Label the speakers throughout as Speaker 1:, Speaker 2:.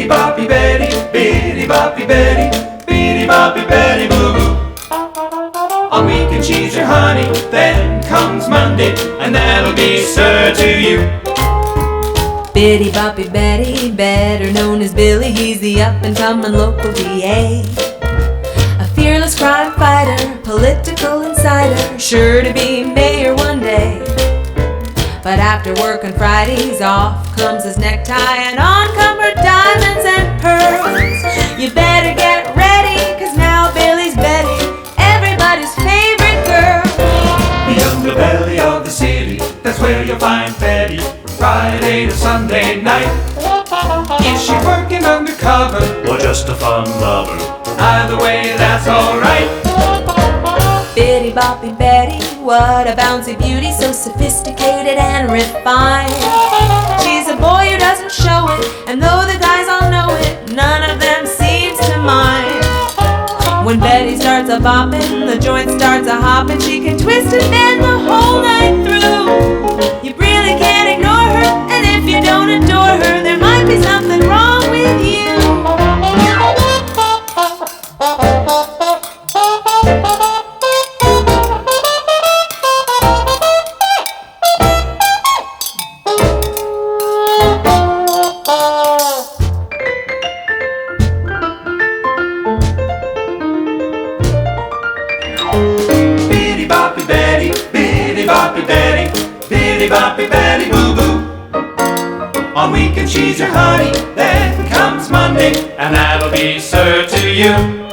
Speaker 1: boppy Betty, bitty boppy Betty, bitty boppy Betty boo boo. On weekend she's your honey, then comes Monday, and that'll be sir to you.
Speaker 2: Bitty boppy Betty, better known as Billy, he's the up-and-coming local DA. A fearless crime fighter, political insider, sure to be mayor one day. But after working Fridays, off comes his necktie and on come her diamonds and pearls. You better get ready, cause now Billy's Betty, everybody's favorite girl.
Speaker 1: The underbelly of the city, that's where you'll find Betty, Friday to Sunday night. Is she working undercover, or just a fun lover? Either way, that's alright.
Speaker 2: Bitty boppy Betty, what a bouncy beauty, so sophisticated and refined. She's a boy who doesn't show it, and though the guys all know it, none of them seems to mind. When Betty starts a bopping, the joint starts a hopping. She can twist and bend the whole night through. You really can't ignore her, and if you don't adore her, there might be something wrong with you.
Speaker 1: boppy Betty Boo Boo. On weekend she's your honey, then comes Monday, and that'll be Sir to you.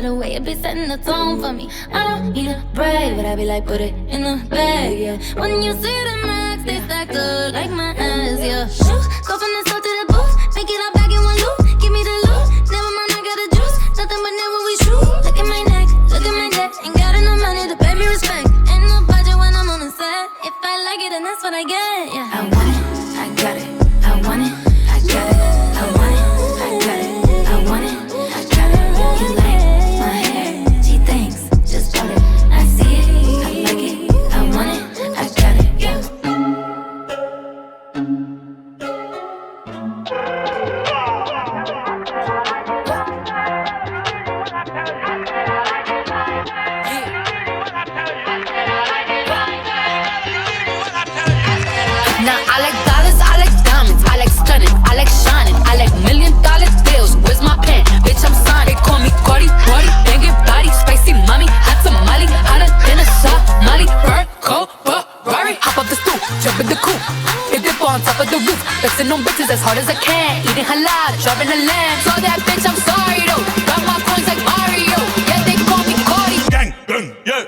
Speaker 3: the way it be setting the tone for me. I don't need a brag, but I be like, put it in the bag, yeah. When you see the max, they stacked up like my ass, yeah. Shoes, go from the south to the booth, make it all back in one loop. Give me the loot, never mind, I got the juice. Nothing but never we shoot. Look at my neck, look at my neck. Ain't got enough money to pay me respect. Ain't no budget when I'm on the set. If I like it, then that's what I get, yeah. I want it, I got it. I want it, I got it. I want it, I got it. I want it, I got it. You like my hair? She thinks, just bought it. I see it, I like it. I want it, I got it, yeah.
Speaker 4: Now I like dollars, I like diamonds, I like stunning, I like shining, I like $1 million deals. Where's my pen? Bitch, I'm signed. They call me Cardi, Cardi, banging body, spicy mommy, hot tamale, hotter than a Somali. Bird, cold, Ferrari, hop up the stoop, jump in the coupe, hit dip on top of the roof, flexing on bitches as hard as I can, eating halal, driving a lamb. So that bitch, I'm sorry though, got my coins like Mario. Yeah, they call me Cardi.
Speaker 1: Gang, gang, yeah.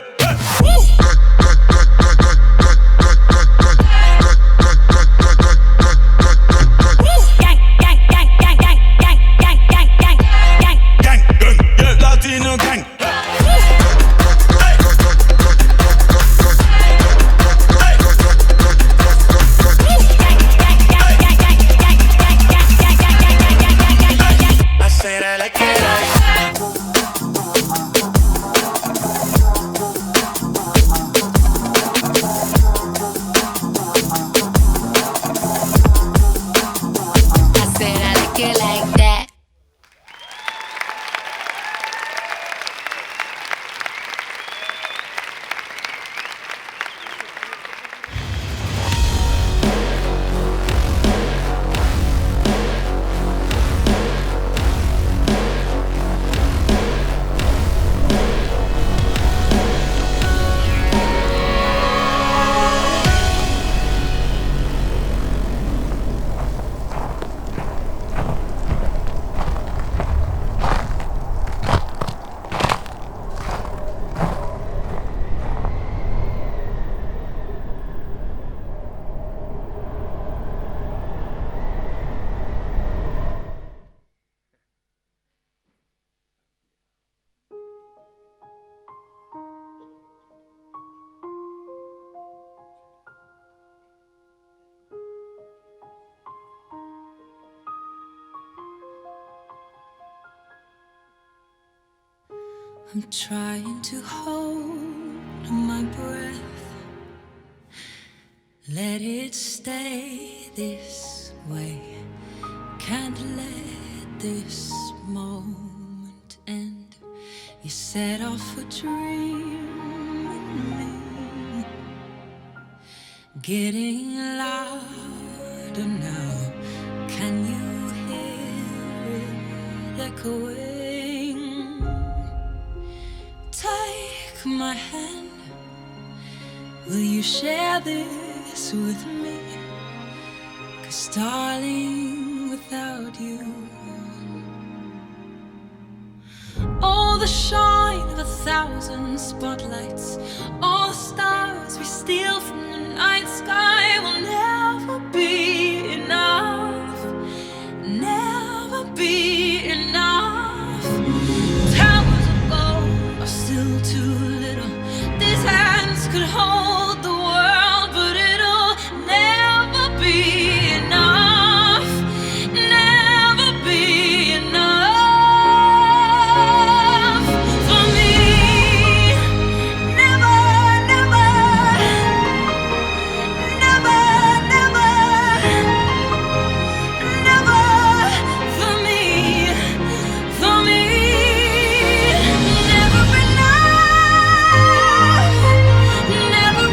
Speaker 2: I'm trying to hold my breath, let it stay this way. Can't let this moment end. You set off a dream in me, getting louder now. Can you hear it echoing? Take my hand. Will you share this with me? 'Cause darling, without you, all the shine of 1,000 spotlights, all the stars we steal from the night sky will never be enough, never be enough. Towers of gold are still too little. These hands could hold the world, but it'll never be enough, never be enough for me. Never, never, never, never, never for me, for me. Never enough, never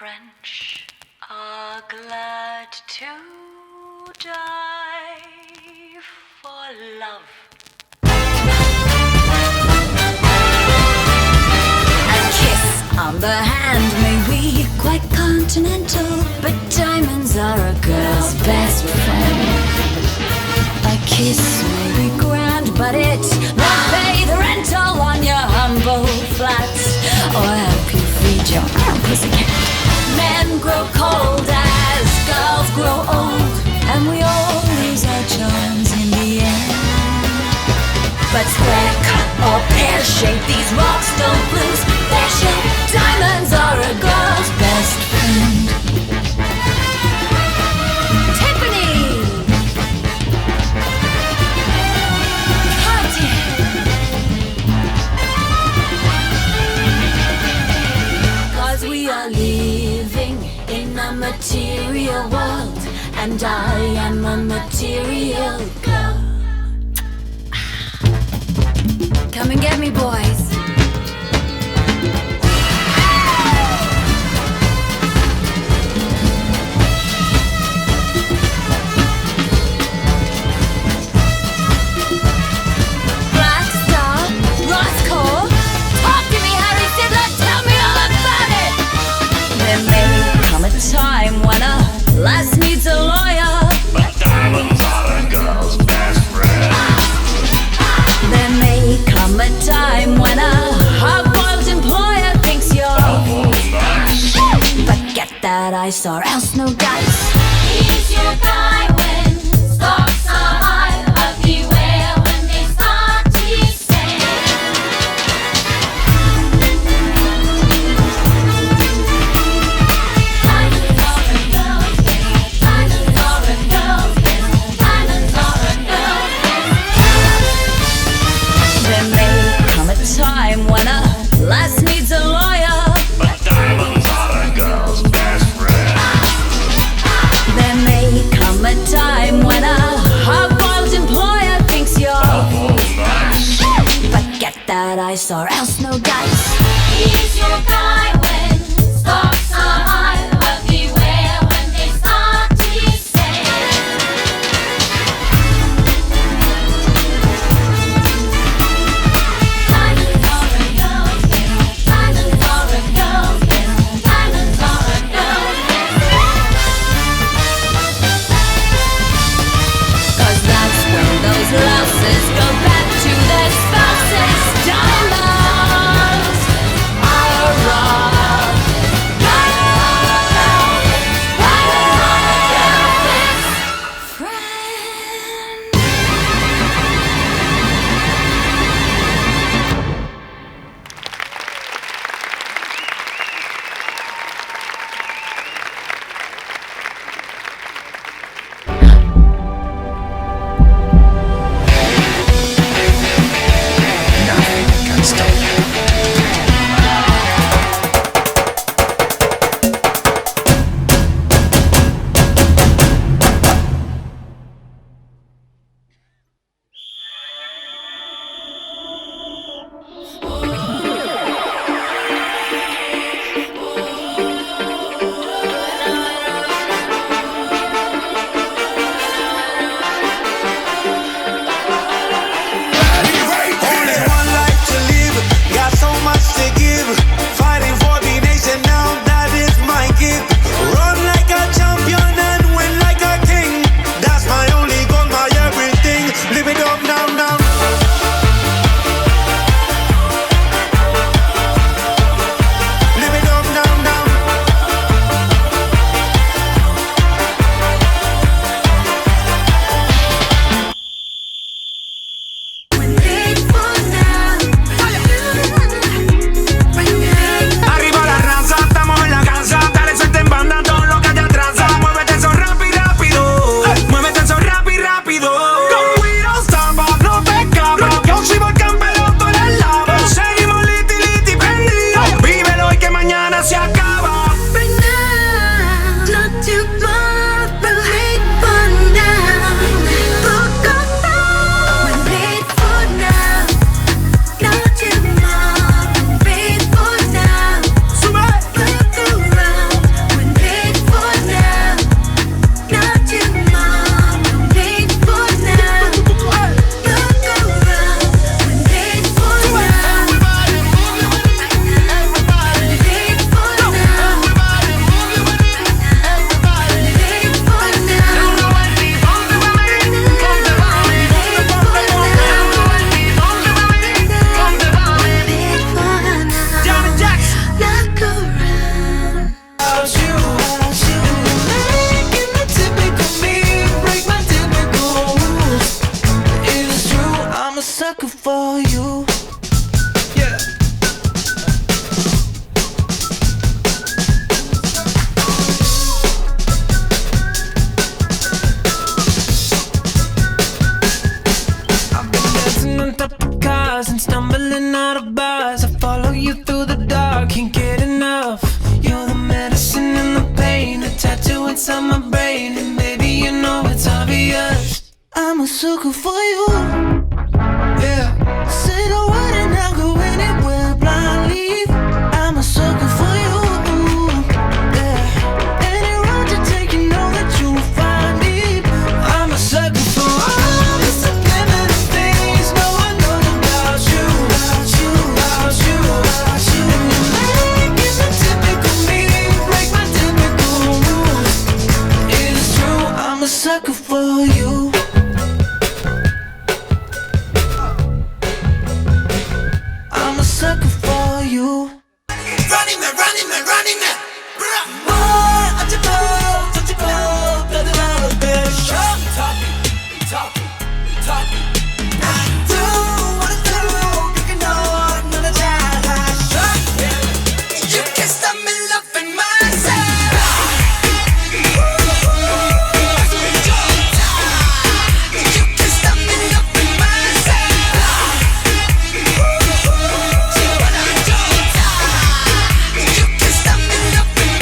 Speaker 5: French are glad to die for love.
Speaker 4: A kiss on the hand may be quite continental, but diamonds are a girl's best friend. A kiss may be grand, but it won't pay the rental on your humble flats, or help you feed your own pussycat. Men grow cold as girls grow old, and we all lose our charms in the end. But square cut or pear shape, these rocks don't lose their shape. Diamonds are a girl's best friend. Tiffany! Cartier! Cause we are living in a material world, and I am a material girl. Come and get me, boys. Black Star, Roscoe, talk to me, Harry Fiddler, tell me all about it. There may come a time when a lass needs a lawyer,
Speaker 1: But diamonds are a girl's best friend.
Speaker 4: there may come a time when a hard-boiled employer thinks you're
Speaker 1: Nice.
Speaker 4: forget that ice or else no dice.
Speaker 3: He's your guy when stocks are high. Beware when they start to say. Diamonds are a girl's best. Diamonds are a girl's best. Diamonds are a girl's best.
Speaker 4: There may come a time when a lass needs a lawyer,
Speaker 1: But diamonds are a girl's best friend.
Speaker 4: there may come a time when a hard-boiled employer thinks you're
Speaker 1: Nice.
Speaker 4: forget that ice or else no dice.
Speaker 3: He's your guy when stocks are high. But beware when they start to say. Diamonds are a girl's best. Diamonds are a girl's best. Diamonds are a girl's best.
Speaker 4: 'Cause that's when those louses go back to their spouses. Diamonds are a rock. Diamonds are a girl's best friend.
Speaker 1: Nothing can stop you.
Speaker 6: Only one life to live, got so much to give. Fighting for the nation now, that is my gift. Run like a champion and win like a king. That's my only goal, my everything. Live it up, down, down. Live it up, down, down. Arriba la raza, estamos en la casa. Dale suelta en banda, todo lo que te atrasa. Muévete eso rápido, rápido. Muévete eso rápido, rápido. Con we don't stop, no te escapas. Yo soy volcán, pero tú eres lava. Seguimos liti, liti, prendido. Vívelo hoy que mañana se acaba.
Speaker 3: Right now, not tomorrow, late for now. We're late for now, not tomorrow, late for now.
Speaker 6: Sube.
Speaker 3: Look around, we're late for now, not tomorrow, late for now. Look around, we're late for now. Late for now.
Speaker 6: Janet Jackson.
Speaker 3: Look around.
Speaker 6: I'm a sucker for you. Yeah. I've been dancing on top of cars and stumbling out of bars. I follow you through the dark, can't get enough. You're the medicine and the pain, a tattoo inside my brain, and baby you know it's obvious. I'm a sucker for you. Yeah. Say the word and I'll go anywhere blindly. I'm a sucker for you. Yeah. Any road you take, you know that you'll find me. I'm a sucker for all the subliminal things no one knows about you. About you, about you, about you. Make it a typical me, break my typical rules. It's true, I'm a sucker for you. I'm a sucker for you. Running man, running man, running man. Boy, don't you go, play the love best. Show. Talking. I do what I do, you can know another child. You can stop me loving myself. You can stop me loving myself. You can stop me loving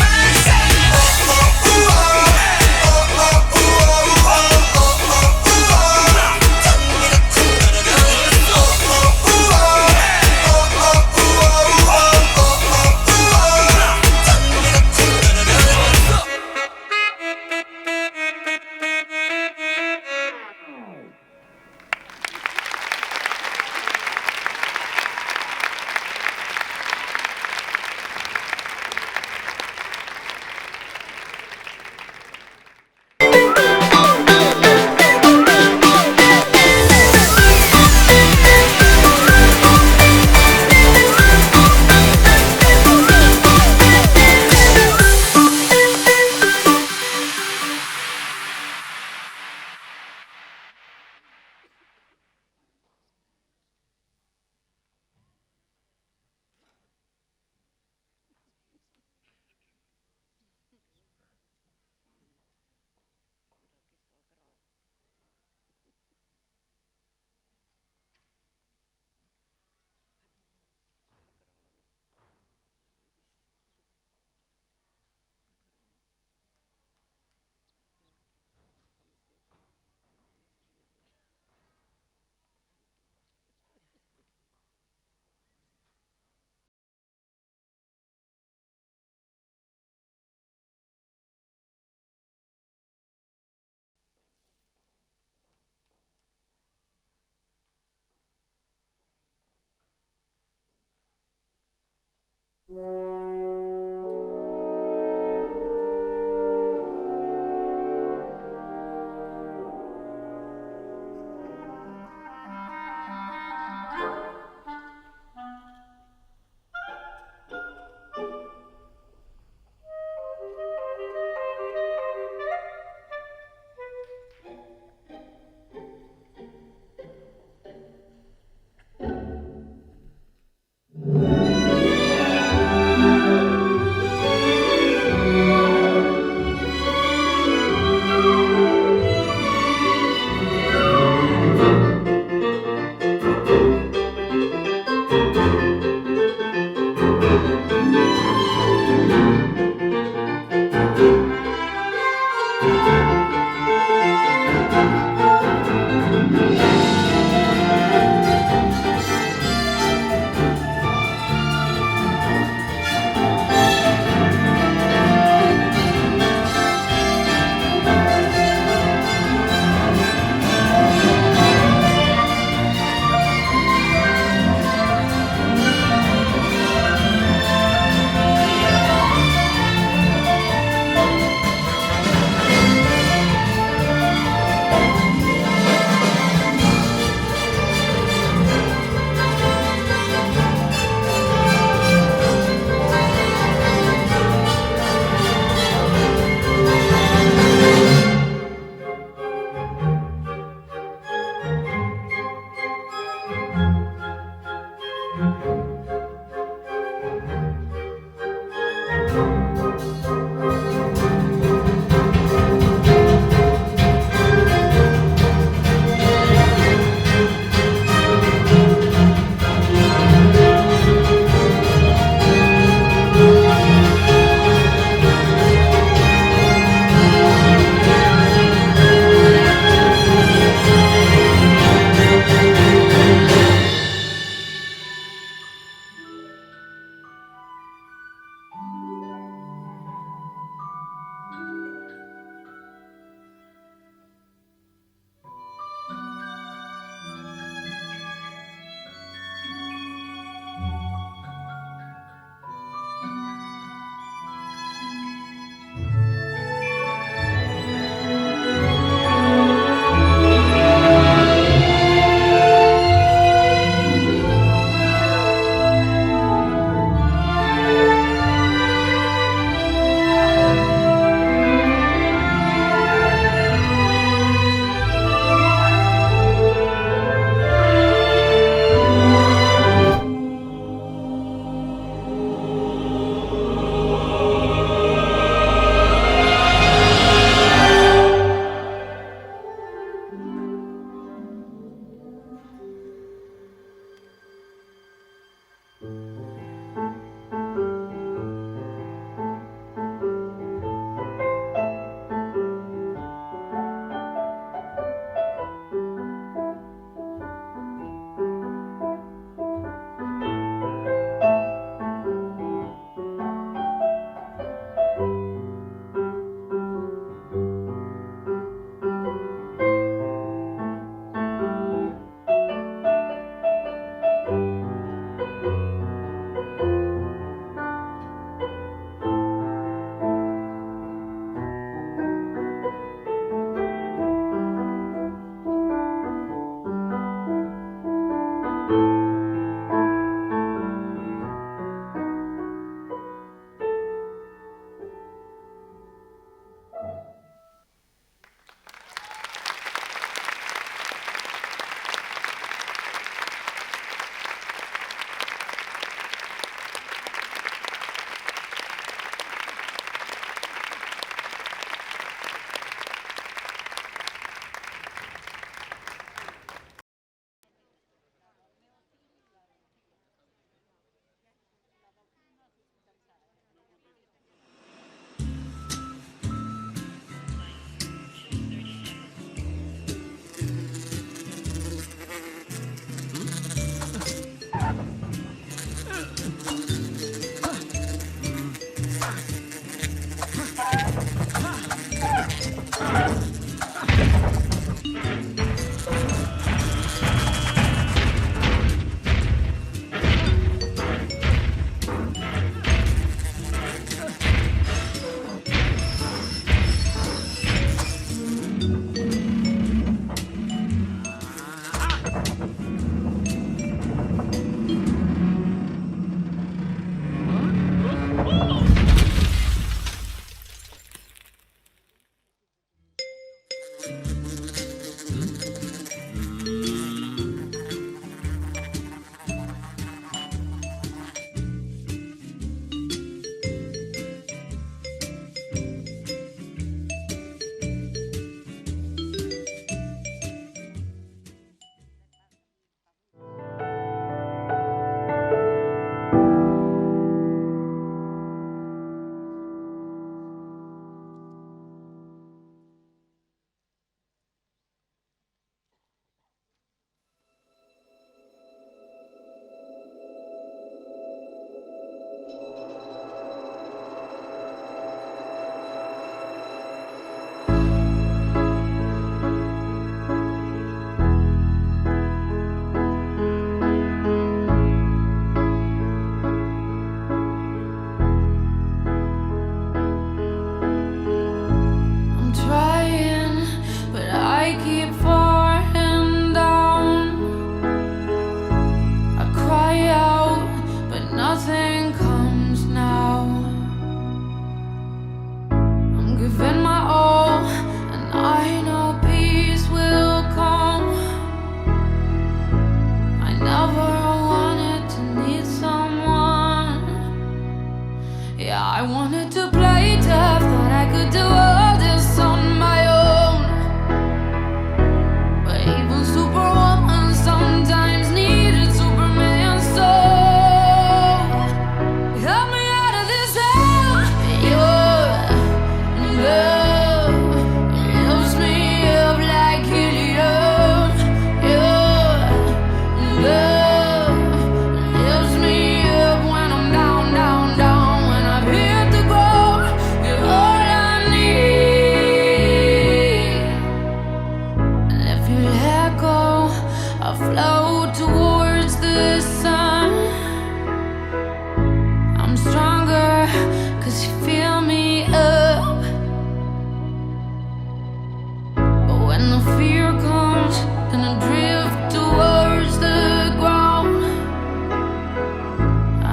Speaker 4: when the fear comes and I drift towards the ground.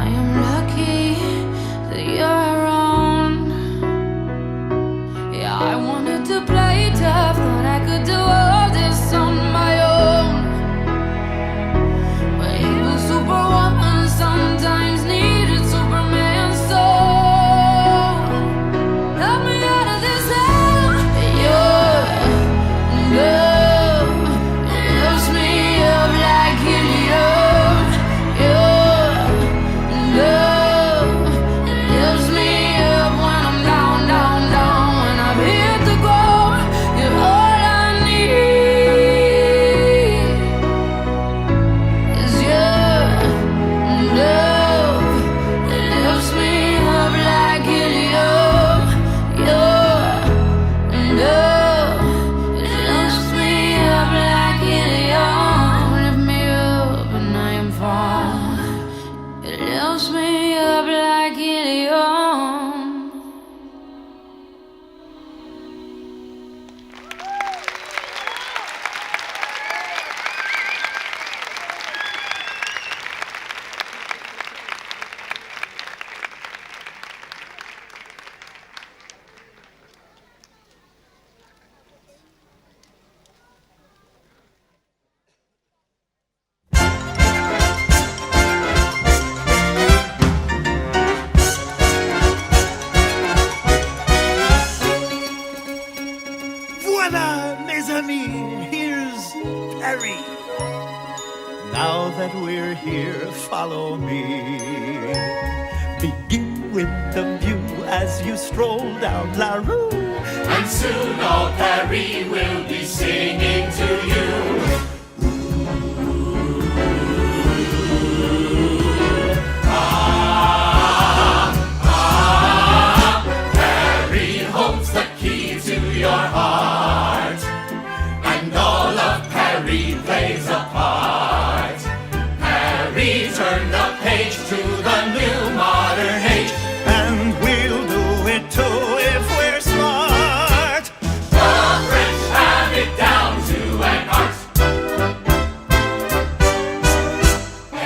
Speaker 4: I am lucky that you're around. Yeah, I wanted to play tough, thought I could do all this on my own. But even Superwoman sometimes needed Superman's soul. Help me out of this hell. Your love lifts me up like helium. Your love lifts me up when I'm down, down, down. When I've hit the ground, you're all I need. Is your love lifts me up like helium. Your love lifts me up like helium. Lift me up and I am fine. It lifts me up like helium.
Speaker 7: Voila, mes amis, here's Perry. Now that we're here, follow me. Begin with the view as you stroll down La Rue.
Speaker 1: And soon all Paris will be singing to you. Paris holds the key to your heart, and all of Paris plays a part. Paris turned the page to the new modern age,
Speaker 7: And we'll do it too if we're smart.
Speaker 1: the French have it down to an art.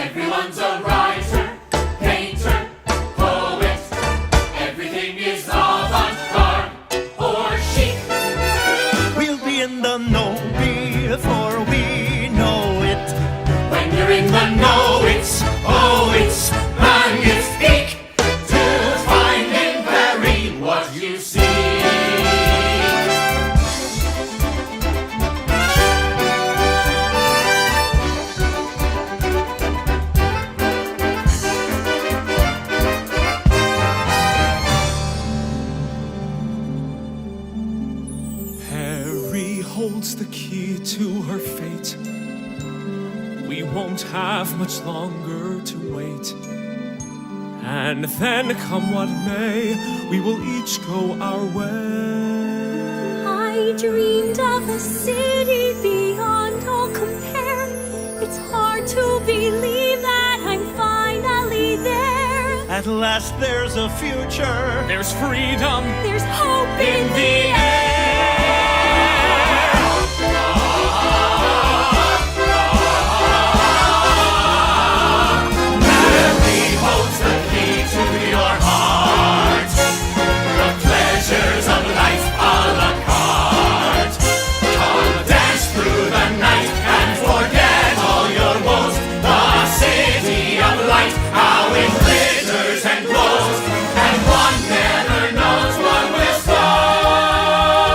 Speaker 1: Everyone's a writer, painter, poet. Everything is avant-garde or chic.
Speaker 7: We'll be in the know before we know it.
Speaker 1: When you're in the know, it's magnifique to find in Paris what you seek.
Speaker 8: Harry holds the key to her fate. We won't have much longer to wait. And then, come what may, we will each go our way.
Speaker 9: I dreamed of a city beyond all compare. It's hard to believe that I'm finally there.
Speaker 7: At last there's a future.
Speaker 8: There's freedom
Speaker 9: There's hope
Speaker 8: in the air.
Speaker 1: Paris holds the key to your heart. The pleasures of life a la carte. Come dance through the night and forget all your woes. The city of light, how it glitters and glows, and one never knows what will flow.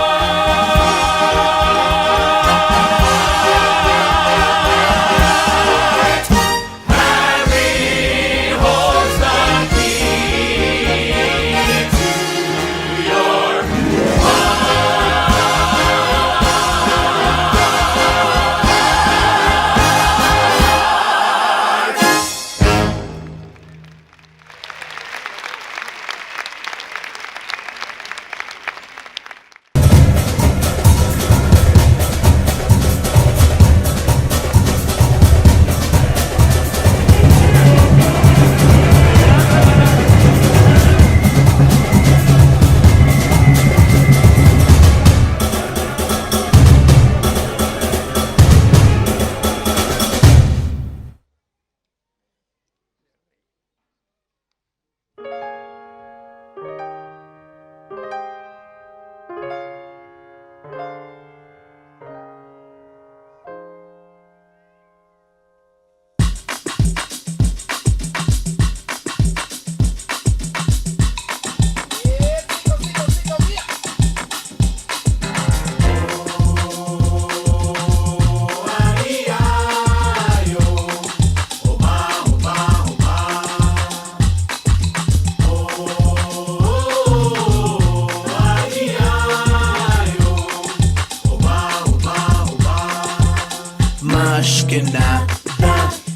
Speaker 6: skin now.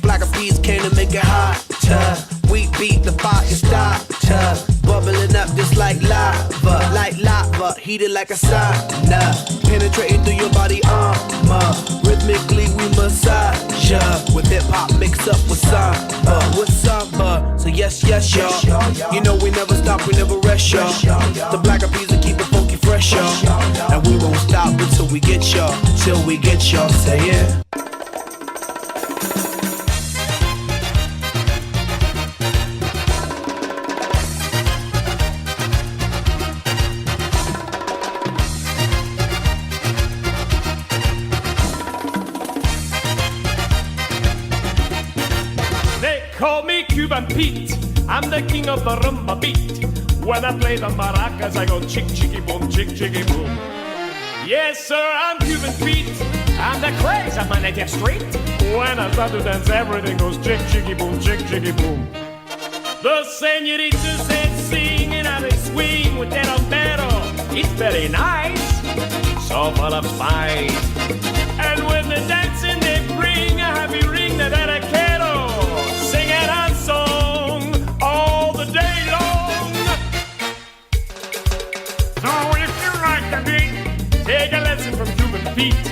Speaker 6: Black of peas came to make it hotter. We beat the fire starter. Bubbling up just like lava, heated like a sauna. Penetrating through your body armor. Rhythmically we massage ya. With hip hop mixed up with samba. So yes, y'all. You know we never stop, we never rest, y'all. The Black of peas will keep it funky fresh, y'all. And we won't stop until we get y'all. Till we get y'all, say yeah.
Speaker 8: Call me Cuban Pete, I'm the king of the rumba beat. When I play the maracas, I go chick chicky boom, chick chicky boom. Yes sir, I'm Cuban Pete, I'm the craze of my native street. When I start to dance, everything goes chick chicky boom, chick chicky boom. The senoritas said sing and I swing with that rompero. It's very nice, so full of spice. And when the dancing they bring a happy ring that I can. Singing a song all the day long. So if you like the beat, take a lesson from Cuban Pete,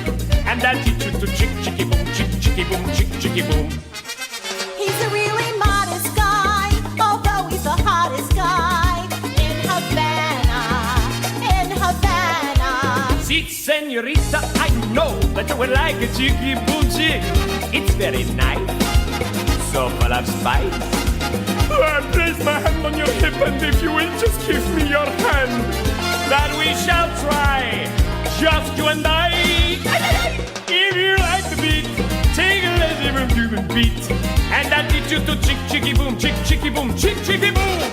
Speaker 8: and I'll teach you to chick chicky boom, chick chicky boom, chick chicky boom.
Speaker 9: He's a really modest guy, although he's the hottest guy in Havana.
Speaker 8: See, senorita, I know that you would like a chicky boom chick. It's very nice. So full of spice. I place my hand on your hip, and if you will just give me your hand, that we shall try, just you and I. If you like the beat, take a lesson from Cuban Pete, and I'll teach you to chick chicky boom, chick chicky boom, chick chicky boom.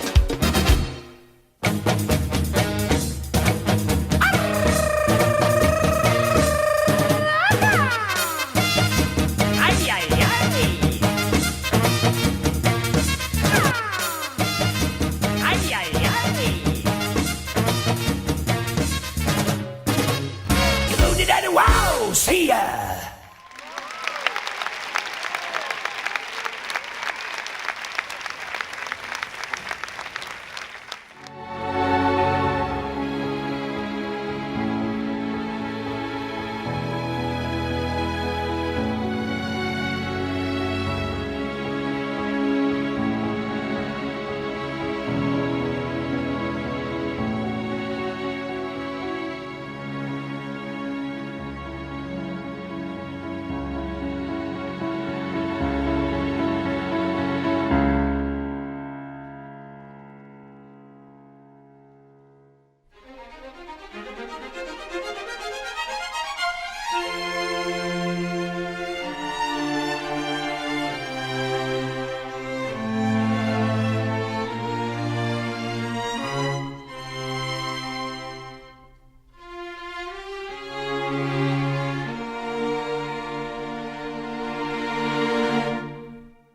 Speaker 8: Wow, see ya!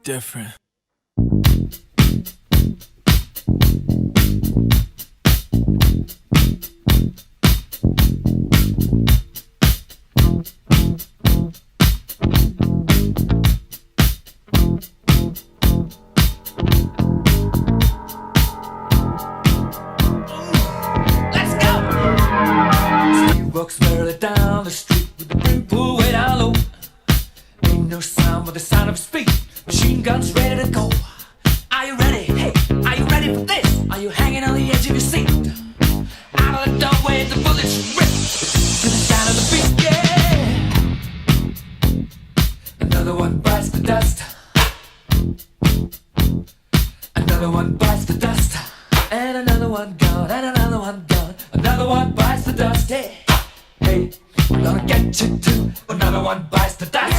Speaker 6: Different.
Speaker 10: Let's go! Steve walks further down the street with the brim pulled way down low. Ain't no sound but the sound of speed. Machine guns ready to go. Are you ready? Hey, are you ready for this? Are you hanging on the edge of your seat? Out of the doorway, the bullets rip to the sound of the beat. Yeah. Another one bites the dust. Another one bites the dust. And another one gone. And another one gone. Another one bites the dust. Hey, hey, I'm gonna get you too. Another one bites the dust.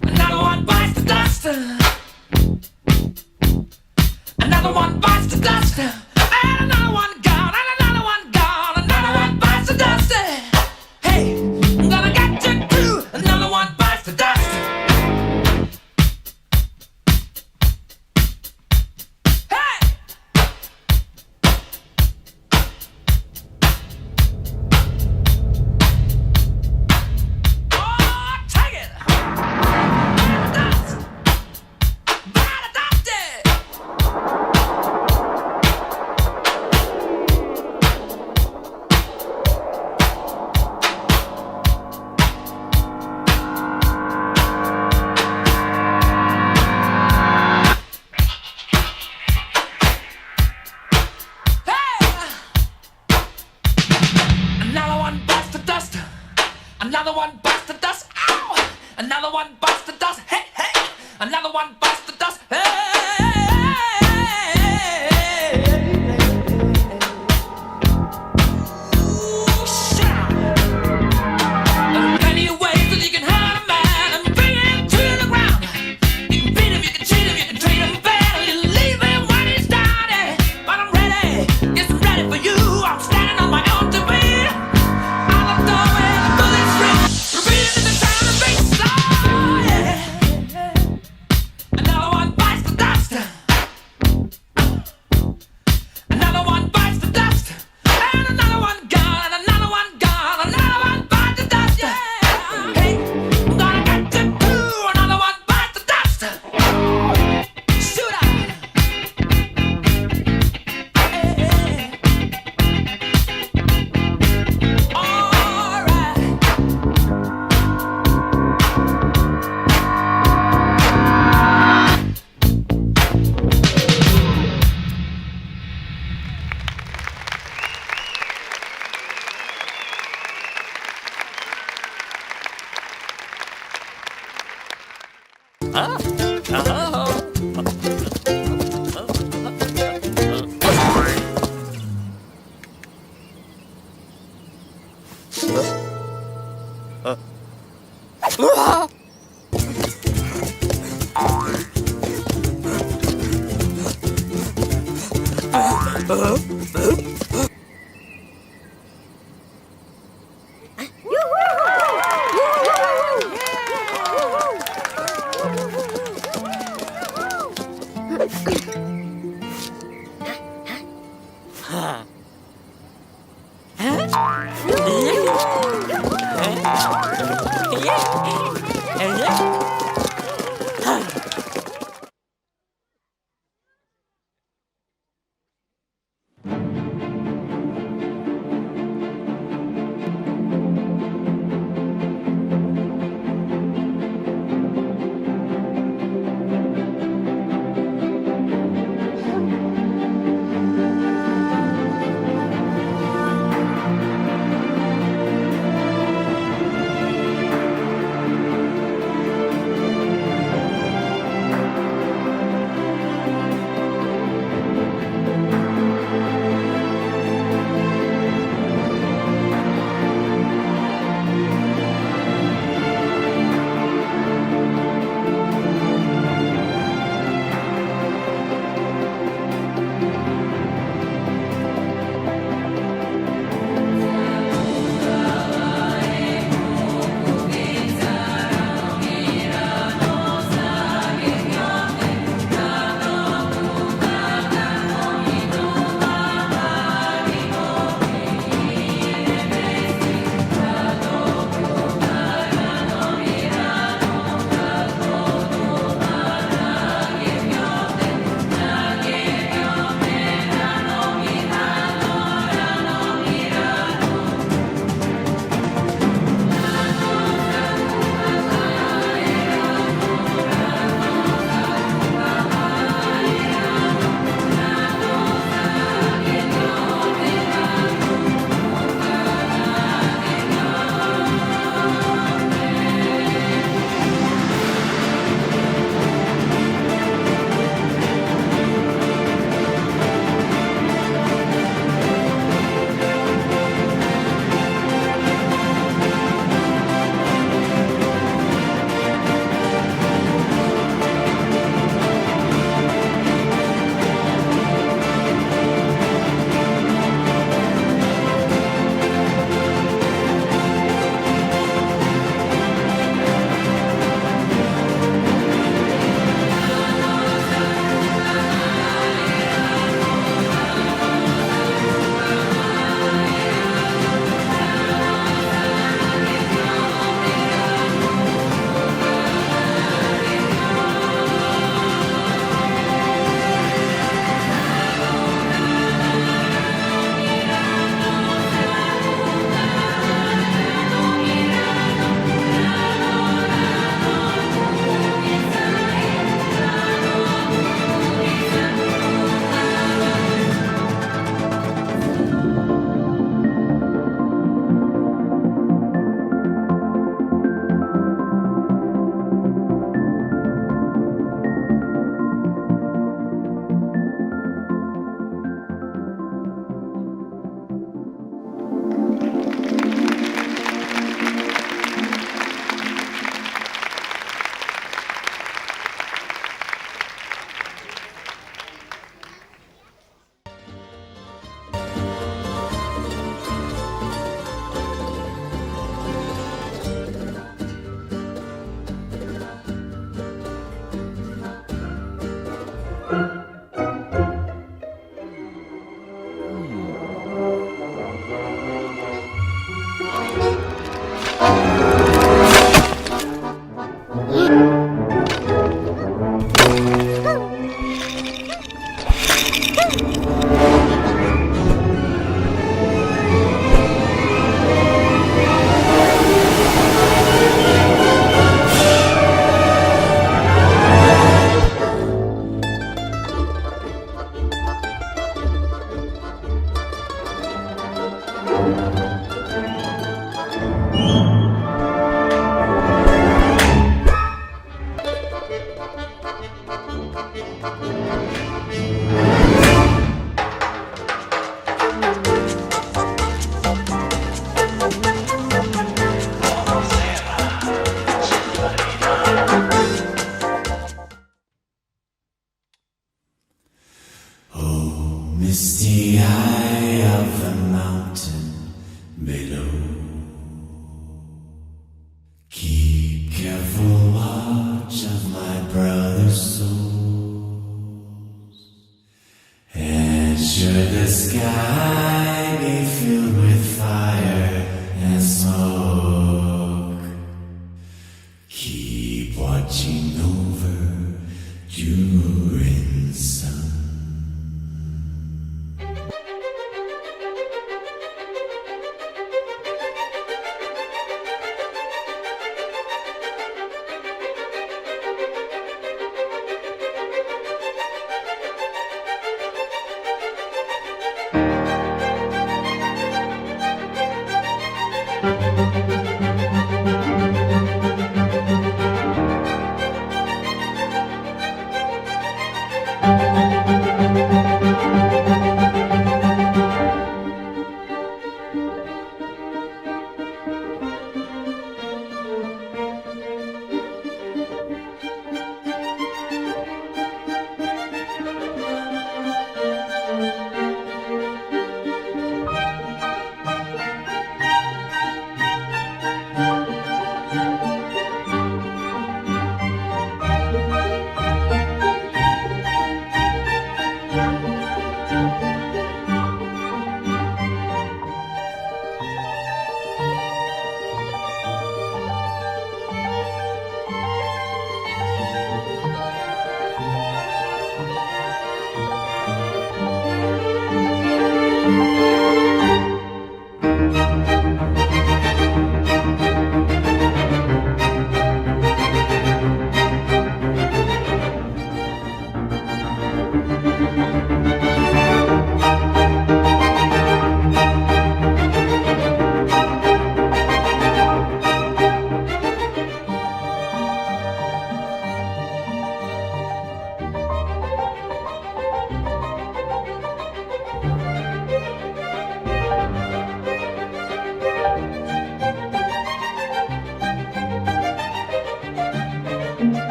Speaker 10: Another one bites the the dust. Ow! Another one bites the dust. Hey, hey! Another one bites the dust. Hey! Ooh, shout! There are plenty of ways that you can hurt a man and bring him to the ground. You can beat him, you can cheat him, you can treat him bad, you leave him when he's down. But I'm ready, yes, I'm ready for you. I'm standing on my own two feet. I'm a door where the bullets ring, repeating the sound of bass. Oh, yeah. Another one bites the dust. Another one bites the dust. And another one gone, and another one gone, another one bites the dust. Yeah. Hey, I'm gonna get you too. Another one bites the dust. Shoot out. All right.
Speaker 11: Misty eye of the mountain below, keep careful watch of my brother's souls. Ensure the sky be filled with fire and smoke. Keep watching over during sun.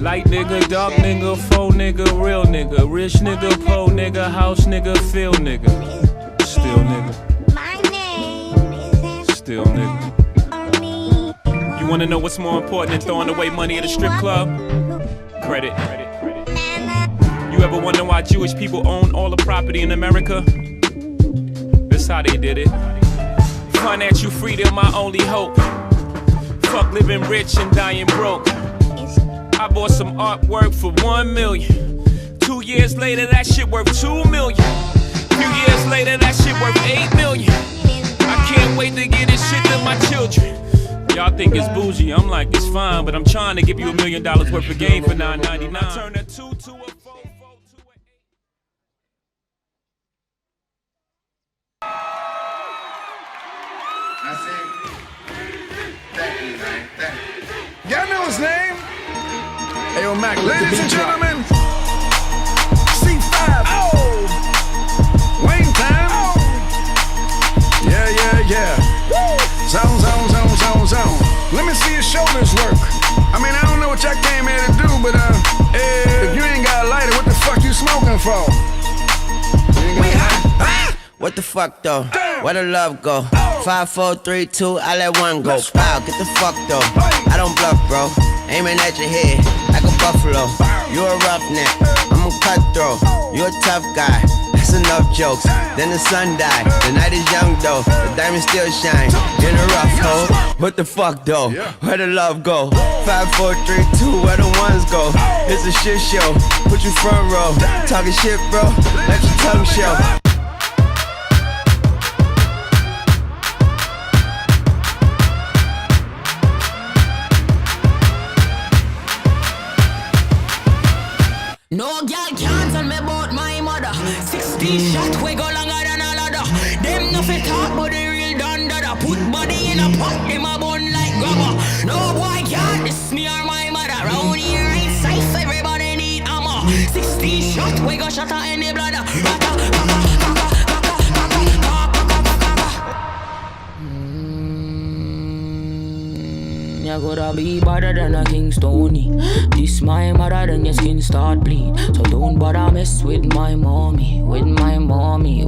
Speaker 8: Light nigga, dark nigga, faux nigga, real nigga, rich nigga, po nigga, house nigga, feel nigga, still nigga, still nigga. You wanna know what's more important than throwing away money at a strip club? Credit. You ever wonder why Jewish people own all the property in America? That's how they did it. Financial freedom, my only hope. Fuck living rich and dying broke. I bought some artwork for $1 million. 2 years later, that shit worth $2 million. Few years later, that shit worth $8 million. I can't wait to get this shit to my children. Y'all think it's bougie, I'm like, it's fine, but I'm trying to give you $1 million worth of game for $9.99. Turn a 2 to a 4, 4 to a 8.
Speaker 12: That's it. Thank you, man. Thank you.
Speaker 6: Y'all know his name? Hey, yo, Mac, ladies and gentlemen, C5. Oh! Wayne time. Oh! Yeah. Zone. Let me see your shoulders work. I mean, I don't know what y'all came here to do, but if you ain't got a lighter, what the fuck you smoking for?
Speaker 13: What the fuck though? Where the love go? 5, 4, 3, 2, I let one go. Wow, get the fuck though. I don't bluff, bro. Aiming at your head like a buffalo. You a roughneck, I'm a cutthroat. You a tough guy. That's enough jokes. Then the sun died. The night is young though. The diamond still shine. In a rough hole. What the fuck though? Where the love go? 5, 4, 3, 2, where the ones go? It's a shit show. Put you front row. Talking shit, bro. Let your tongue show.
Speaker 4: No girl can't tell me about my mother. 16 shot, we go longer than a ladder. Them no fit talk, but they real done dada. Put body in a pot, them a bun like grabber. No boy can't diss me or my mother. Round here ain't safe, everybody need armor. 16 shot, we go shot her in the bladder. You gotta be better than a King Stony. This my mother, then your skin start bleed. So don't bother mess with my mommy. With my mommy.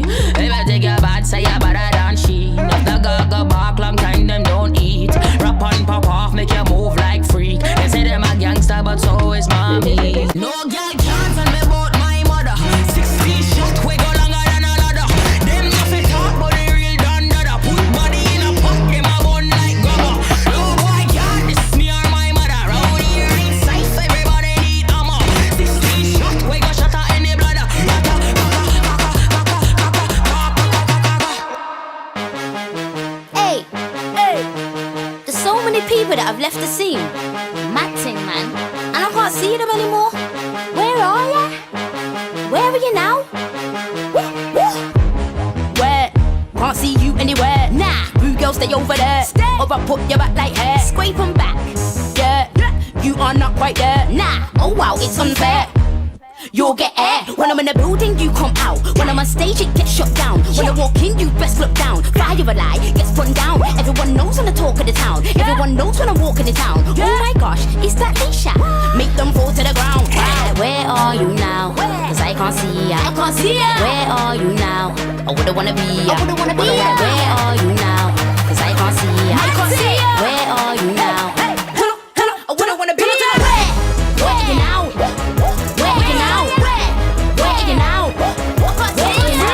Speaker 4: If I take your bad, say you better than she. If the gaga bark long time, them don't eat. Rap on, pop off, make you move like freak. They say them a gangster, but so is mommy. No girl can't tell me about my mother. 16 shot, we go longer than a ladder. Them nothing talk, but they real done dada. Put body in a pot, them a bun like grabber. No boy can't diss me or my mother. Round here ain't safe, everybody need armor. 16 shot, we go shot her in the bladder.
Speaker 14: Hey, there's so many people that have left the scene. Mad thing, man. And I can't see them anymore. Where are ya? Where are you now? Where? Can't see you anywhere. Nah, boo girl, stay over there. Or I put your back like hair. Scrape 'em back. Yeah, you are not quite there. Nah, oh wow, it's unfair. You'll get air. When I'm in the building, you come out. When I'm on stage, it gets shut down. When I walk in, you best look down. Fire a lie, gets run down. Everyone knows I'm the talk of the town. Everyone knows when I'm walking the town. Oh my gosh, it's that Leisha. Make them fall to the ground. Where are you now? Cause I can't see ya. Where are you now? I wouldn't wanna be ya. Where are you now? Cause I can't see ya. Where are you now? I wouldn't wanna be ya. Where are you now? Where are you now? Where are you now? Where are you now?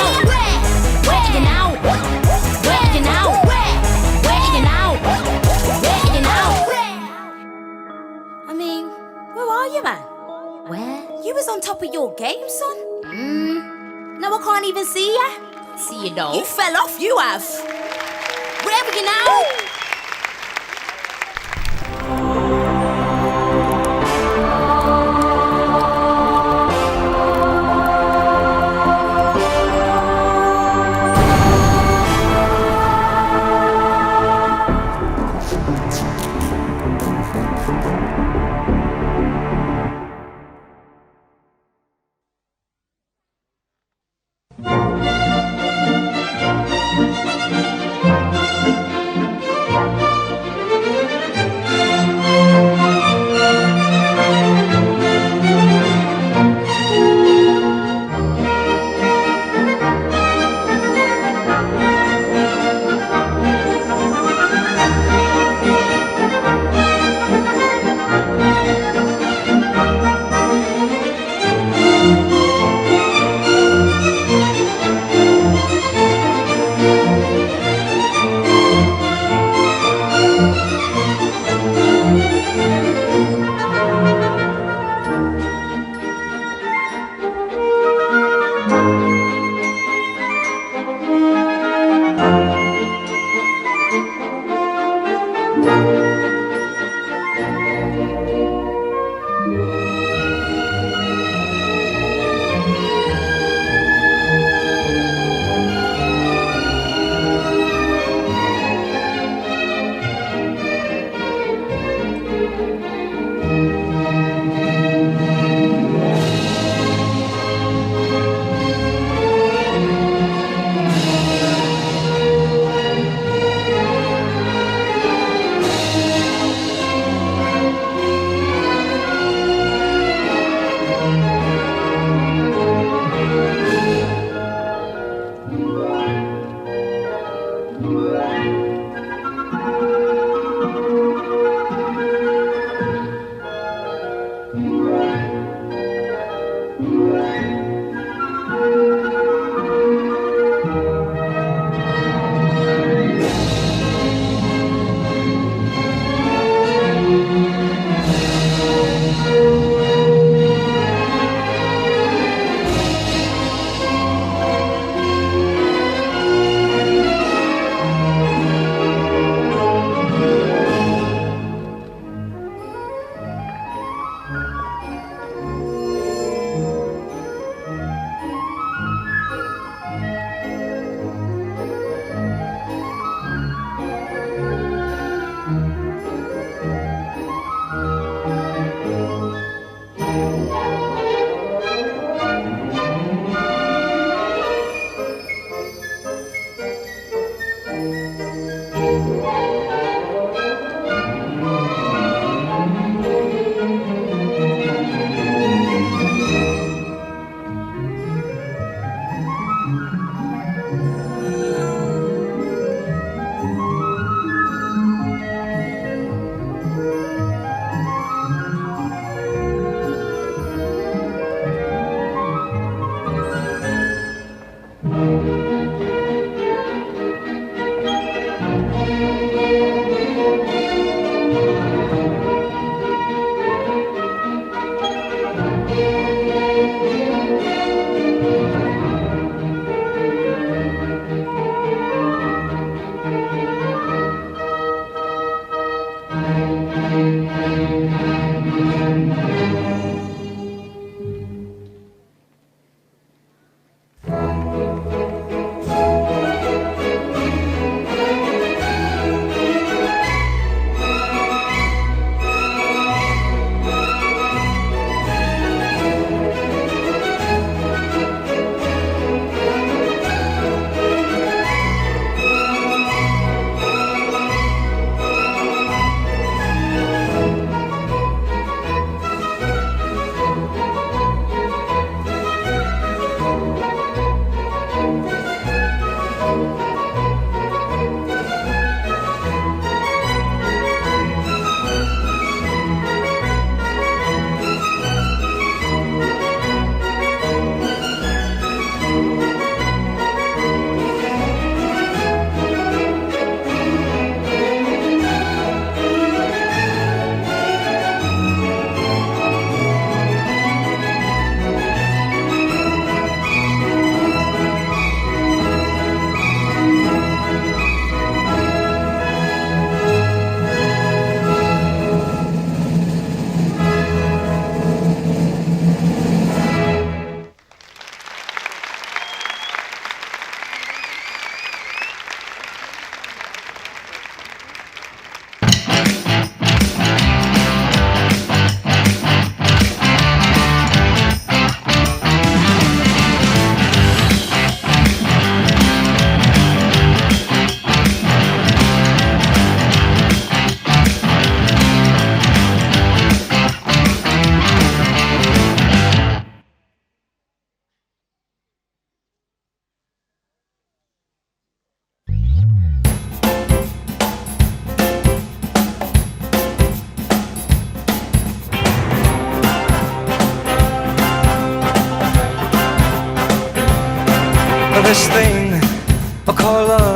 Speaker 14: Where are you now? Where are you now? Where are you now? Where are you now? I mean, where are you, man? Where? You was on top of your game, son. Now I can't even see ya. See you though. You fell off, you have. Where are you now?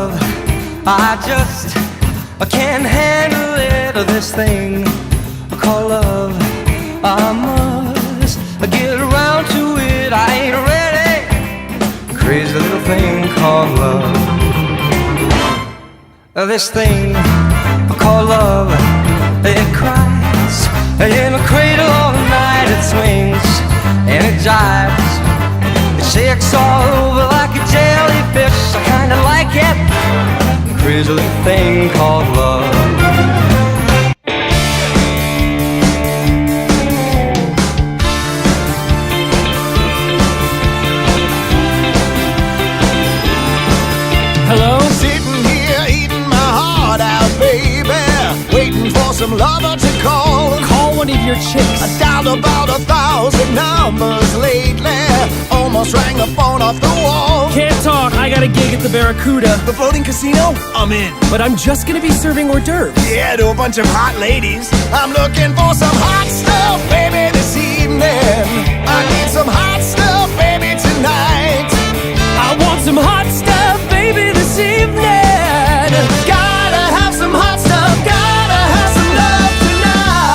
Speaker 10: love. I just can't handle it, this thing called love. I must get around to it, I ain't ready. Crazy little thing called love. This thing called love, it cries in a cradle all night. It swings and it jives, it shakes all over like a jellyfish. I kinda like it. Crazy little thing called love.
Speaker 8: Hello?
Speaker 7: Sitting here eating my heart out, baby, waiting for some lover to call.
Speaker 8: Call one of your chicks.
Speaker 7: I dialed about 1,000 numbers lately, almost rang the phone off the wall.
Speaker 8: Can't talk, I got a gig at the Barracuda.
Speaker 7: The floating casino? I'm in.
Speaker 8: But I'm just gonna be serving hors d'oeuvres.
Speaker 7: Yeah, to a bunch of hot ladies. I'm looking for some hot stuff, baby, this evening. I need some hot stuff, baby, tonight.
Speaker 8: I want some hot stuff, baby, this evening.
Speaker 7: Gotta have some hot stuff, gotta have some love tonight.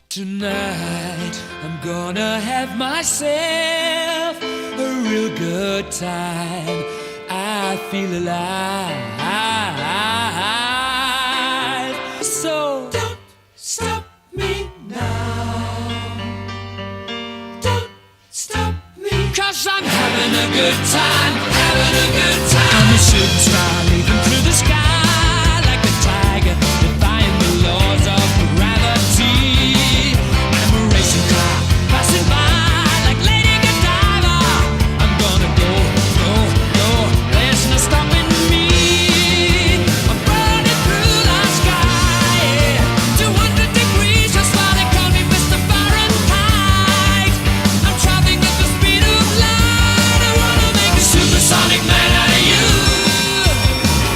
Speaker 10: Tonight I'm gonna have myself a real good time. I feel alive. So don't stop me now. Don't stop me, 'cause I'm having a good time, having a good time. I'm a shooting star leaping through the sky like a tiger, defying the laws of gravity. I'm a racing car passing by like Lady Godiva. I'm gonna go, go, go. There's no stopping me. I'm burning through the sky, 200 degrees. That's why they call me Mr. Fahrenheit. I'm traveling at the speed of light. I wanna make a supersonic man out of you.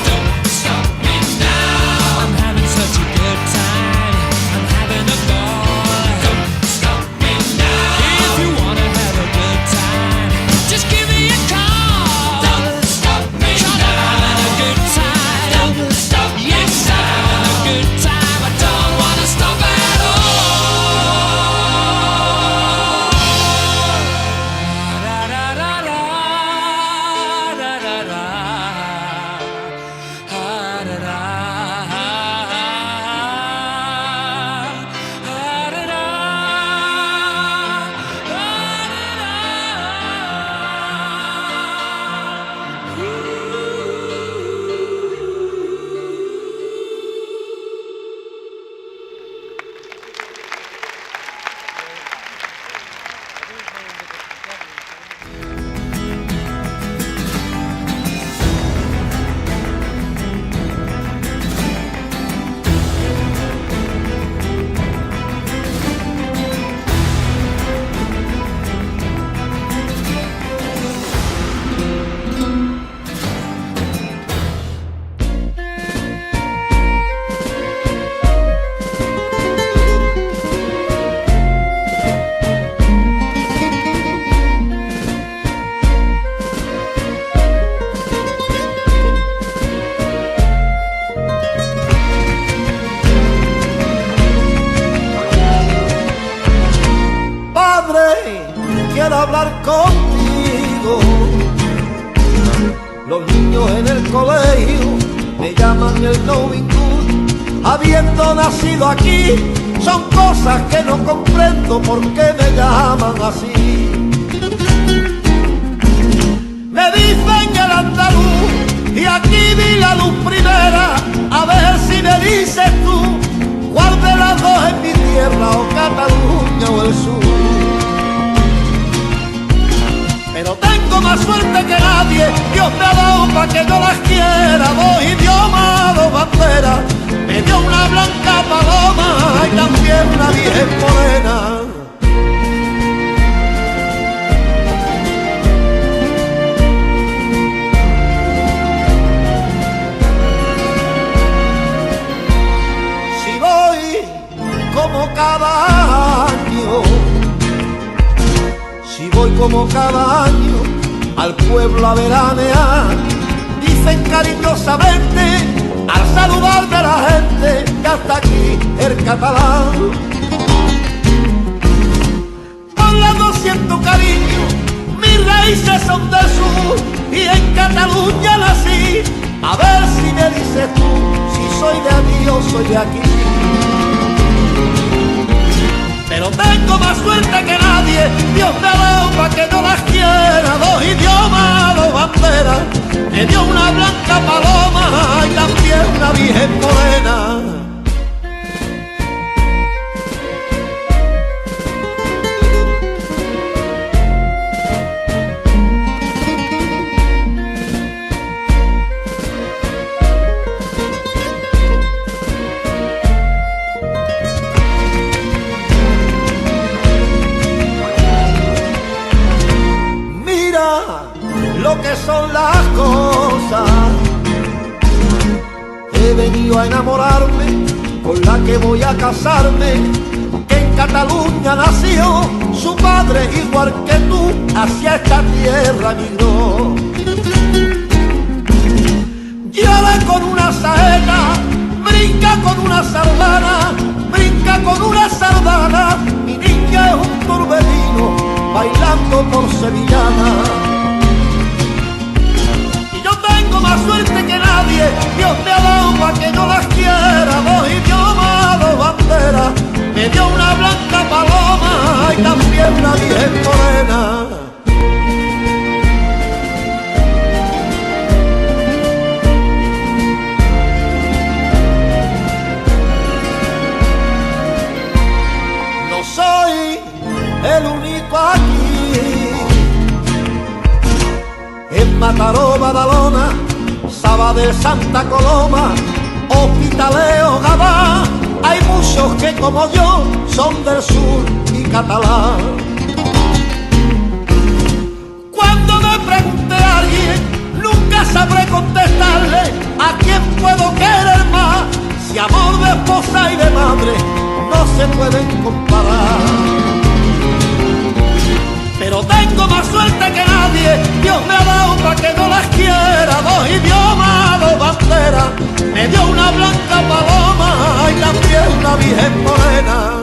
Speaker 10: Don't stop me now. I'm having such a good time. I'm having a ball. Don't stop me now. If you wanna have a good time, just give me a call. Don't stop me now. I'm having a good time. Don't stop me now. Yes, I'm having a good time. I don't wanna stop at all. Da da da da da da da da.
Speaker 7: Padre, quiero hablar contigo. Los niños en el colegio me llaman el Knowing Good. Habiendo nacido aquí, son cosas que no comprendo por qué me llaman así. Me dicen el andaluz y aquí vi la luz primera. A ver si me dices tú cuál de las dos es mi tierra, o Cataluña o el sur. Pero tengo más suerte que nadie, Dios me ha dado pa' que yo las quiera. Dos idiomas, dos banderas, me dio una blanca paloma y también una virgen morena. Si voy como cada año, si voy como cada año al pueblo a veranear. Dicen cariñosamente al saludarme a la gente que hasta aquí el catalán. Hablando siento cariño, mis raíces son del sur y en Cataluña nací. A ver si me dices tú, si soy de aquí o soy de aquí. Pero tengo más suerte que nadie, Dios me ha dado pa' que no las quiera. Dos idiomas, dos banderas, me dio una blanca paloma y también una virgen morena. Lo que son las cosas. He venido a enamorarme con la que voy a casarme, que en Cataluña nació, su padre igual que tú hacia esta tierra migró. Llora con una saeta, brinca con una sardana, brinca con una sardana. Mi niña es un torbellino bailando por sevillana. Tengo más suerte que nadie, Dios me ha dado pa' que no las quiera. Dos idiomas, dos banderas, me dio una blanca paloma y también una virgen morena. No soy el único aquí. En Mataró, Badalona, Sabadell, Santa Coloma, Hospitaleo, Gabá, hay muchos que como yo son del sur y catalán. Cuando me pregunte a alguien, nunca sabré contestarle a quién puedo querer más, si amor de esposa y de madre no se pueden comparar. Pero tengo más suerte que nadie, Dios me ha dado pa' que no las quiera. Dos idiomas, dos banderas, me dio una blanca paloma y también una virgen morena.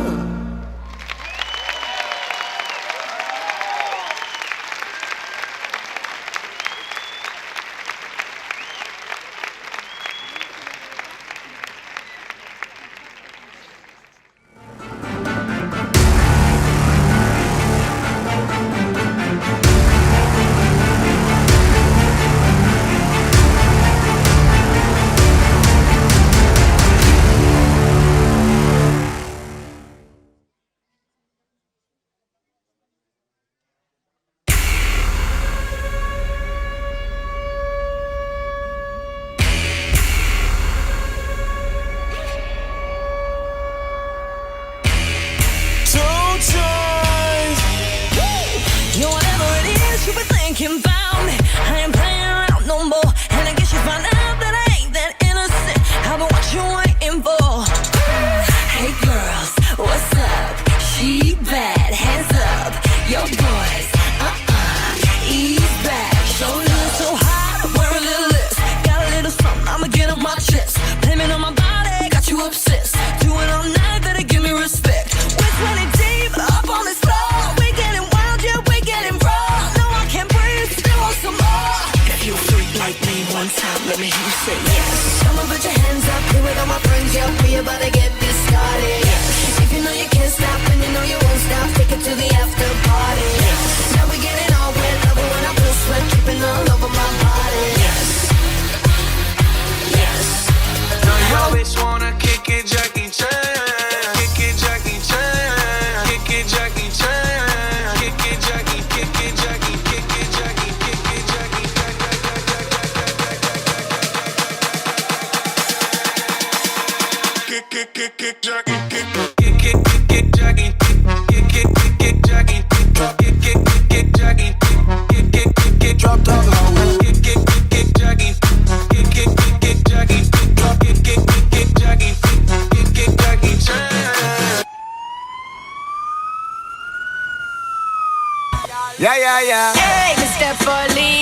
Speaker 6: Yeah, yeah, yeah.
Speaker 14: Hey, Mr. Police.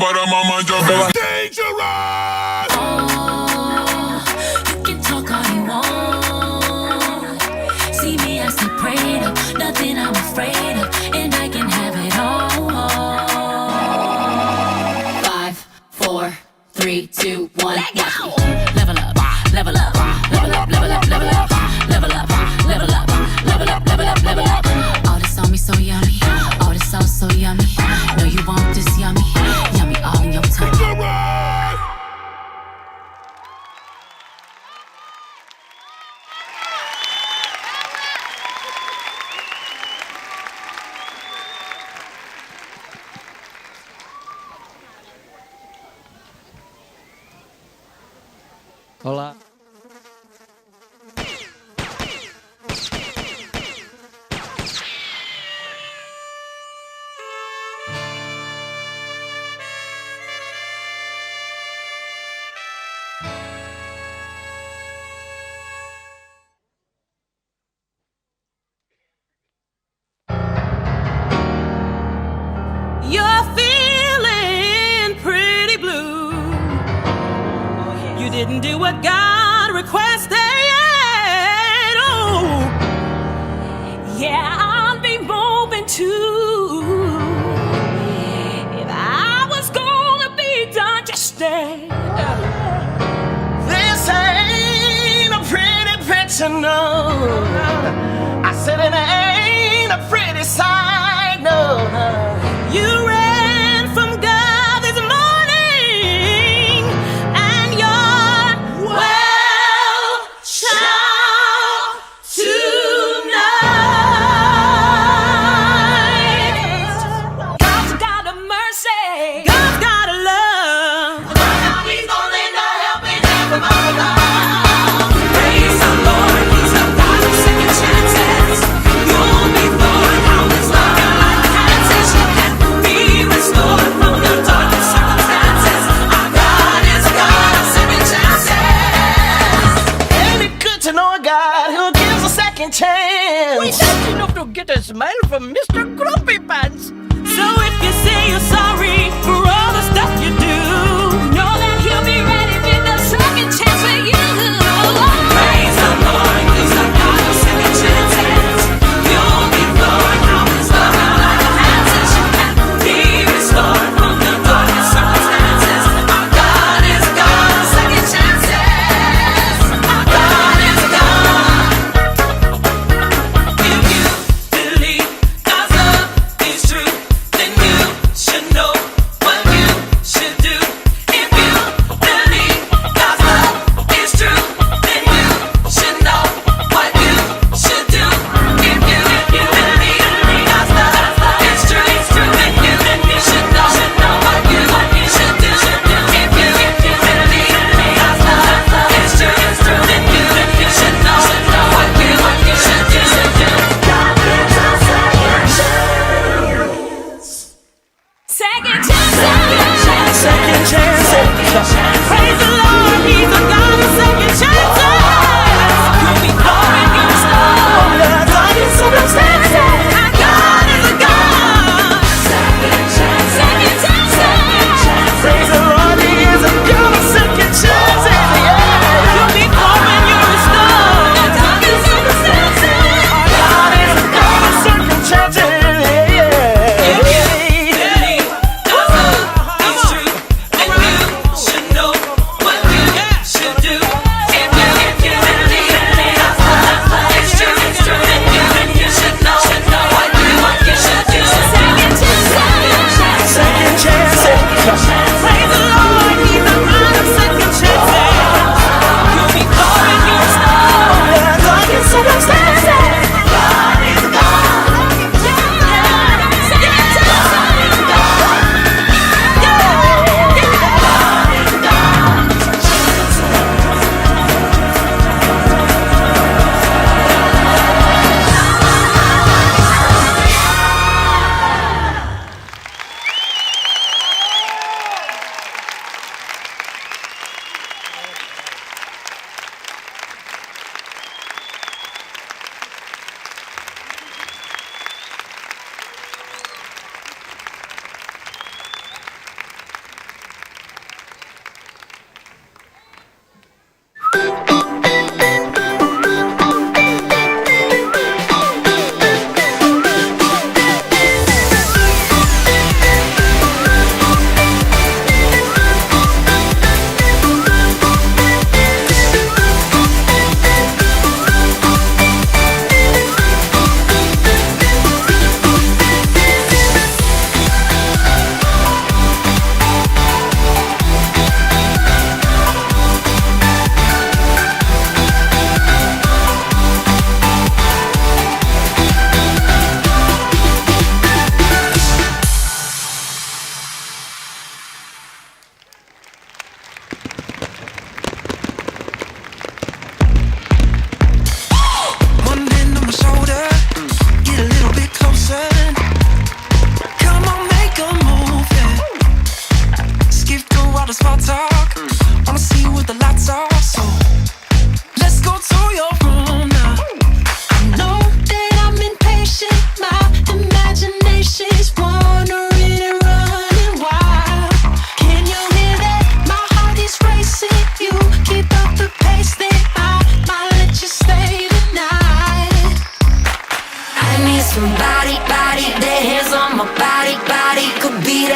Speaker 15: para mamá ya ves. Dangerous!
Speaker 3: You can talk all you want. See me as the prey of nothing I'm afraid of, and I can have it all. 5, 4, 3, 2, 1. Level up, level up, level up, level up, level up, level up, level up, level up, level up, level up. All this on me so yummy, all this sauce so yummy. Know you want this yummy, yummy all in your tummy.
Speaker 16: Hola.
Speaker 17: You're feeling pretty blue. You didn't do what God requested. Oh, yeah, I'll be moving too. If I was gonna be done, just stay.
Speaker 7: This ain't a pretty picture, no. I said it ain't a pretty sight, no.
Speaker 17: You ran from God this morning, and you're well child tonight. God's got a mercy, God's got a love. He's gonna lend a helping hand from our love. Praise the Lord, He's a God of second chances. You'll be born out this love like chances. You can be restored from your darkest circumstances. Our God is a God of second chances.
Speaker 7: Ain't it good to know a God who gives a second chance?
Speaker 17: We don't enough to get a smile from Mr. Grumpy Pants. So if you say you're sorry for all the stuff you do, know that He'll be ready with a second chance for you. Praise the Lord, He's a God of second chances. You'll be born out His love like chances. You can be restored from the darkest circumstances. Our God is a God of second chances. Our God is a God. If you believe God's love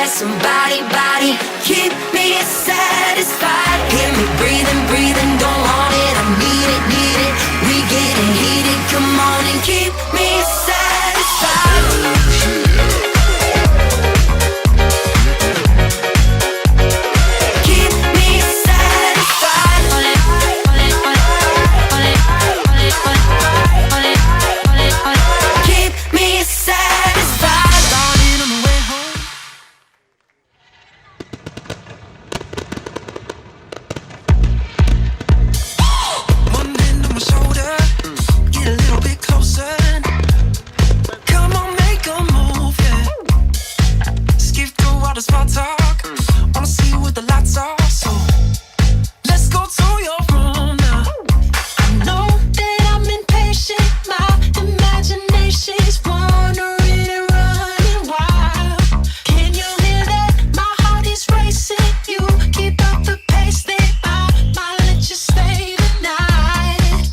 Speaker 14: that somebody, body. Keep me satisfied. Hear me breathing, breathing, don't want it, I need it, need it. We getting heated, come on and keep me satisfied. Keep me satisfied. Keep me satisfied.
Speaker 6: Started on the way home. One hand on my shoulder, get a little bit closer. Come on, make a move, yeah. Skip through all the small talk. Wanna see what the lights are, so let's go to your room now.
Speaker 9: I know that I'm impatient, my imagination's wandering and running wild. Can you hear that? My heart is racing. You keep up the pace, then I might let you stay the night.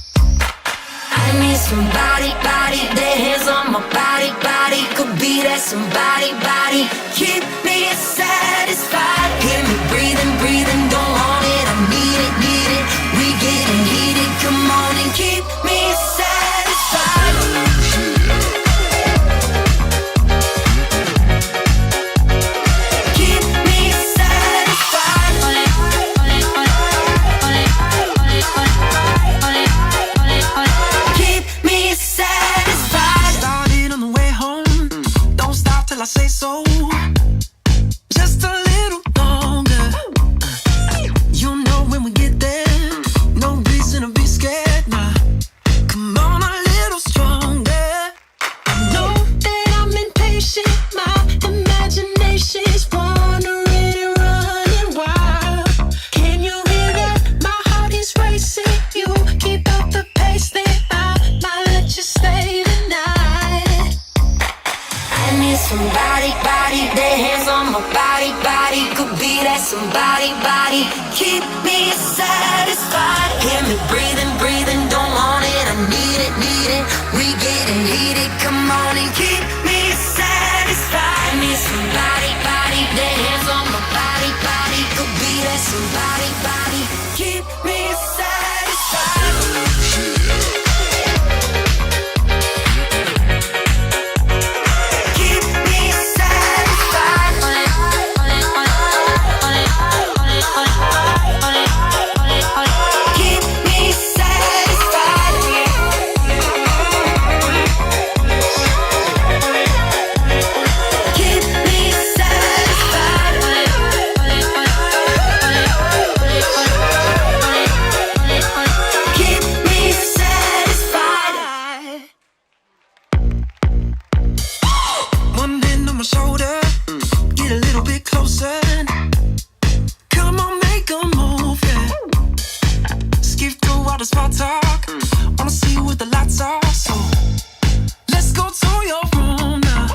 Speaker 14: I need somebody, body, their hands on my body, body. Could be that somebody, body. Keep me satisfied. Hear me breathing, breathing, don't want it, I need it, need it. We getting heated, come on and keep me satisfied. Keep me satisfied. Keep me satisfied.
Speaker 6: Started on the way home. Don't stop till I say so. Just a little longer. You know when we get there, no reason to be scared now. Come on a little stronger.
Speaker 9: I know that I'm impatient, my imagination's wandering and running wild. Can you hear that? My heart is racing. You keep up the pace, then I might let you stay the night.
Speaker 14: I need somebody, body, their hands on my body, body. Could be that somebody, body. Keep me satisfied. Hear me breathing, breathing, don't want it, I need it, need it. We getting heated, come on and keep me satisfied. I need somebody, body, their hands on my body, body. Could be that somebody, body. Keep me satisfied. Keep me satisfied. Keep me satisfied. Keep me satisfied. Keep me satisfied.
Speaker 6: One hand on my shoulder, get a little bit closer. Come on, make a move, yeah. Skip through all the small talk. Wanna see what the lights are, so let's go to your room now.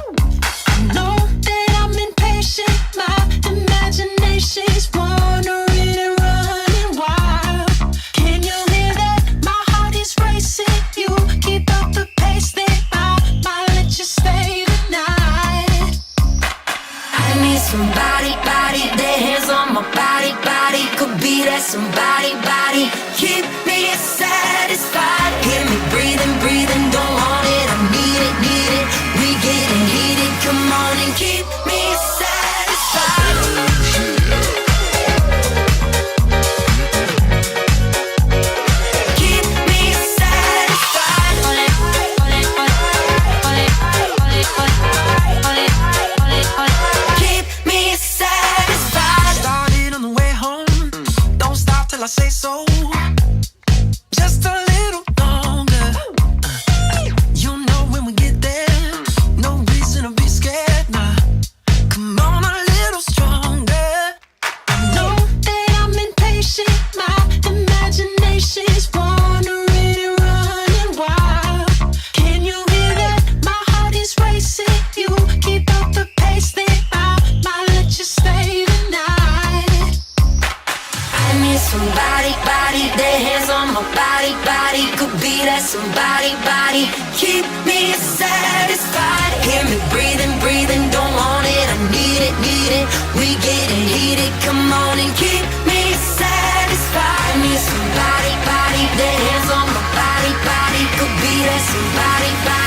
Speaker 9: I know that I'm impatient, my imagination's wandering and running wild. Can you hear that? My heart is racing. You keep up the pace, then I might let you stay the night.
Speaker 14: I need somebody, body, their hands on my body, body. Could be that somebody, body. Keep me satisfied. Hear me breathing, breathing, don't want it, I need it, need it. We getting heated, come on and keep me satisfied. Keep me satisfied. Keep me satisfied.
Speaker 6: Started on the way home. Don't stop till I say so. Just a little longer. You know when we get there, no reason to be scared now. Come on a little stronger.
Speaker 9: I know that I'm impatient, my imagination's wandering and running wild. Can you hear that? My heart is racing. You keep up the pace, then I might let you stay the night.
Speaker 14: I need somebody, body, their hands on my body, body. Could be that somebody, body. Keep me satisfied. Hear me breathing, breathing, don't want it, I need it, need it.
Speaker 9: it. We getting heated, come on and keep me satisfied. Me somebody, body, their hands on my body, body. Could be that somebody, body.